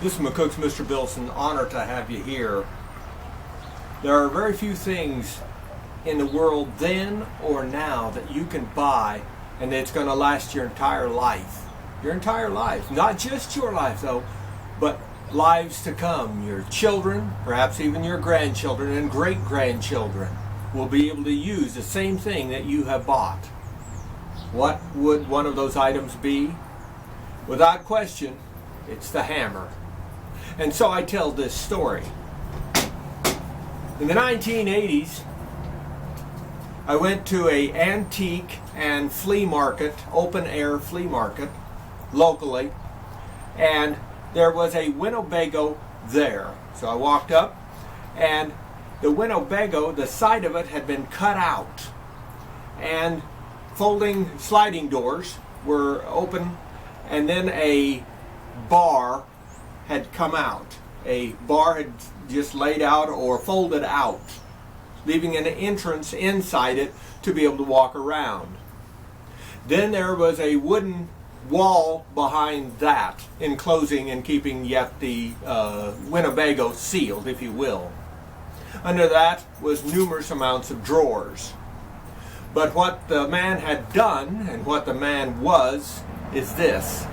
This is McCook's Mr. Bill. It's an honor to have you here. There are very few things in the world then or now that you can buy and it's going to last your entire life. Your entire life. Not just your life though, but lives to come. Your children, perhaps even your grandchildren and great-grandchildren will be able to use the same thing that you have bought. What would one of those items be? Without question, it's the hammer. And so I tell this story. In the 1980s, I went to an antique and flea market, open-air flea market, locally, and there was a Winnebago there. So I walked up, and the Winnebago, the side of it had been cut out, and folding sliding doors were open, and then a bar had come out. A bar had just laid out or folded out, leaving an entrance inside it to be able to walk around. Then there was a wooden wall behind that, enclosing and keeping yet the Winnebago sealed, if you will. Under that was numerous amounts of drawers. But what the man had done, and what the man was, is this.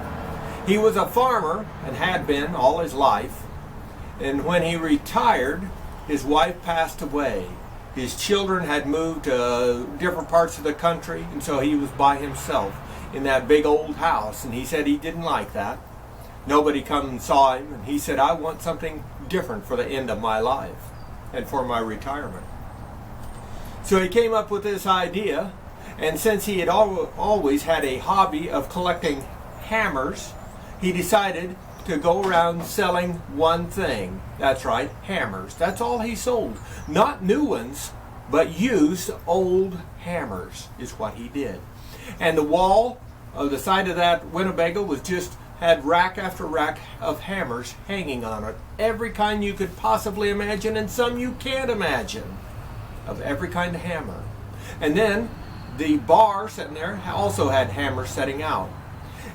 He was a farmer, and had been all his life, and when he retired, his wife passed away. His children had moved to different parts of the country, and so he was by himself in that big old house, and he said he didn't like that. Nobody come and saw him, and he said, I want something different for the end of my life and for my retirement. So he came up with this idea, and since he had always had a hobby of collecting hammers, he decided to go around selling one thing. That's right, hammers. That's all he sold. Not new ones, but used old hammers is what he did. And the wall of the side of that Winnebago had rack after rack of hammers hanging on it. Every kind you could possibly imagine, and some you can't imagine, of every kind of hammer. And then the bar sitting there also had hammers setting out.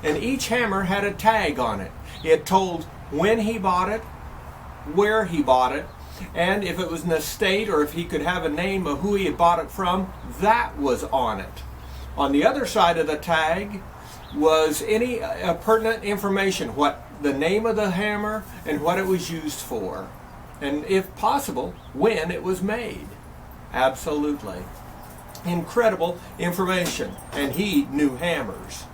And each hammer had a tag on it. It told when he bought it, where he bought it, and if it was an estate or if he could have a name of who he had bought it from, that was on it. On the other side of the tag was any pertinent information, what the name of the hammer and what it was used for, and if possible, when it was made. Absolutely. Incredible information, and he knew hammers.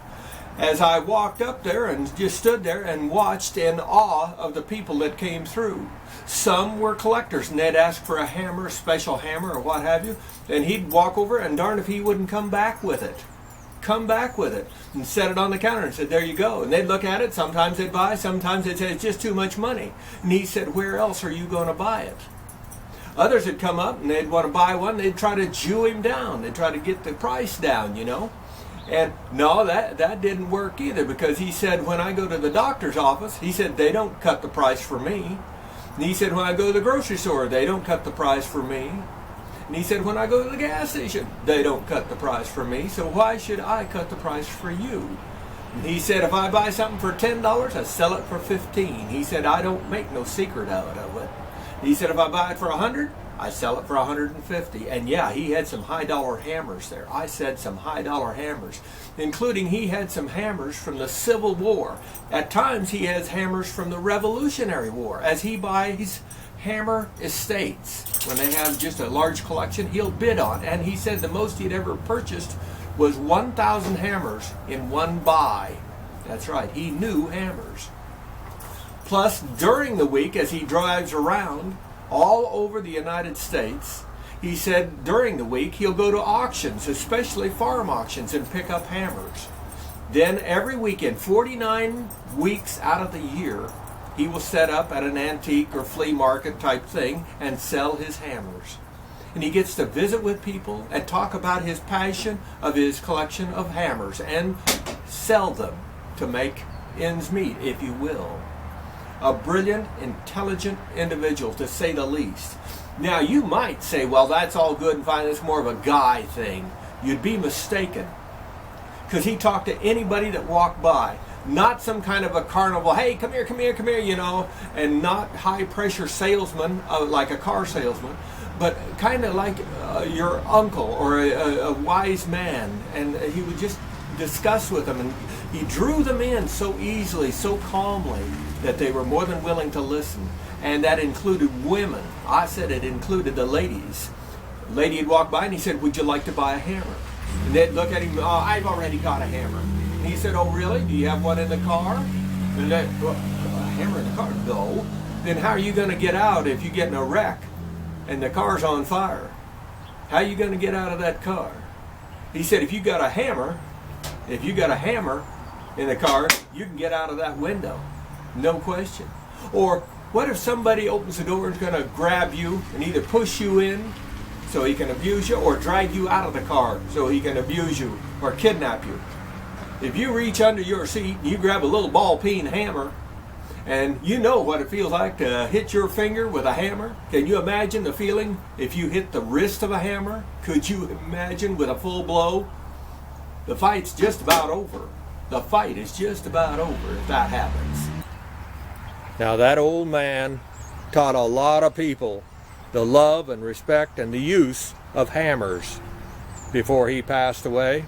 As I walked up there and just stood there and watched in awe of the people that came through. Some were collectors, and they'd ask for a hammer, a special hammer or what have you, and he'd walk over and darn if he wouldn't come back with it. Come back with it and set it on the counter and said, there you go. And they'd look at it, sometimes they'd buy, sometimes they'd say, it's just too much money. And he said, where else are you going to buy it? Others would come up and they'd want to buy one, they'd try to Jew him down, they'd try to get the price down, you know. And no, that didn't work either, because he said, when I go to the doctor's office, he said, they don't cut the price for me. And he said, when I go to the grocery store, they don't cut the price for me. And he said, when I go to the gas station, they don't cut the price for me, so why should I cut the price for you? And he said, if I buy something for $10, I sell it for $15. He said, I don't make no secret out of it. He said, if I buy it for $100, I sell it for $150. And yeah, he had some high dollar hammers there. I said some high dollar hammers, including he had some hammers from the Civil War. At times he has hammers from the Revolutionary War. As he buys hammer estates, when they have just a large collection, he'll bid on. And he said the most he'd ever purchased was 1,000 hammers in one buy. That's right, he knew hammers. Plus, during the week, as he drives around all over the United States, he said during the week he'll go to auctions, especially farm auctions, and pick up hammers. Then every weekend, 49 weeks out of the year, he will set up at an antique or flea market type thing and sell his hammers. And he gets to visit with people and talk about his passion of his collection of hammers and sell them to make ends meet, if you will. A brilliant, intelligent individual, to say the least. Now, you might say, well, that's all good and fine, it's more of a guy thing. You'd be mistaken. Because he talked to anybody that walked by. not some kind of a carnival, hey, come here, come here, come here, you know, and not high pressure salesman like a car salesman, but kind of like your uncle or a wise man. And he would just discuss with them, and he drew them in so easily, so calmly, that they were more than willing to listen. And that included women. I said it included the ladies. A lady would walk by and he said, would you like to buy a hammer? And they'd look at him, oh, I've already got a hammer. And he said, oh really? Do you have one in the car? And they, well, a hammer in the car? No. Then how are you going to get out if you get in a wreck and the car's on fire? How are you going to get out of that car? He said, if you got a hammer in the car, you can get out of that window. No question. Or what if somebody opens the door and is going to grab you and either push you in so he can abuse you, or drag you out of the car so he can abuse you or kidnap you? If you reach under your seat and you grab a little ball-peen hammer, and you know what it feels like to hit your finger with a hammer, can you imagine the feeling if you hit the wrist of a hammer? Could you imagine with a full blow? The fight's just about over. The fight is just about over if that happens. Now that old man taught a lot of people the love and respect and the use of hammers before he passed away.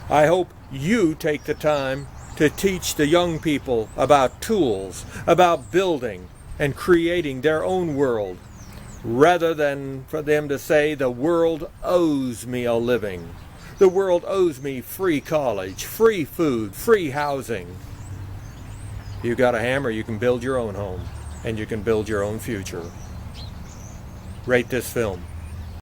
I hope you take the time to teach the young people about tools, about building and creating their own world, rather than for them to say the world owes me a living. The world owes me free college, free food, free housing. You got a hammer, you can build your own home, and you can build your own future. Rate this film.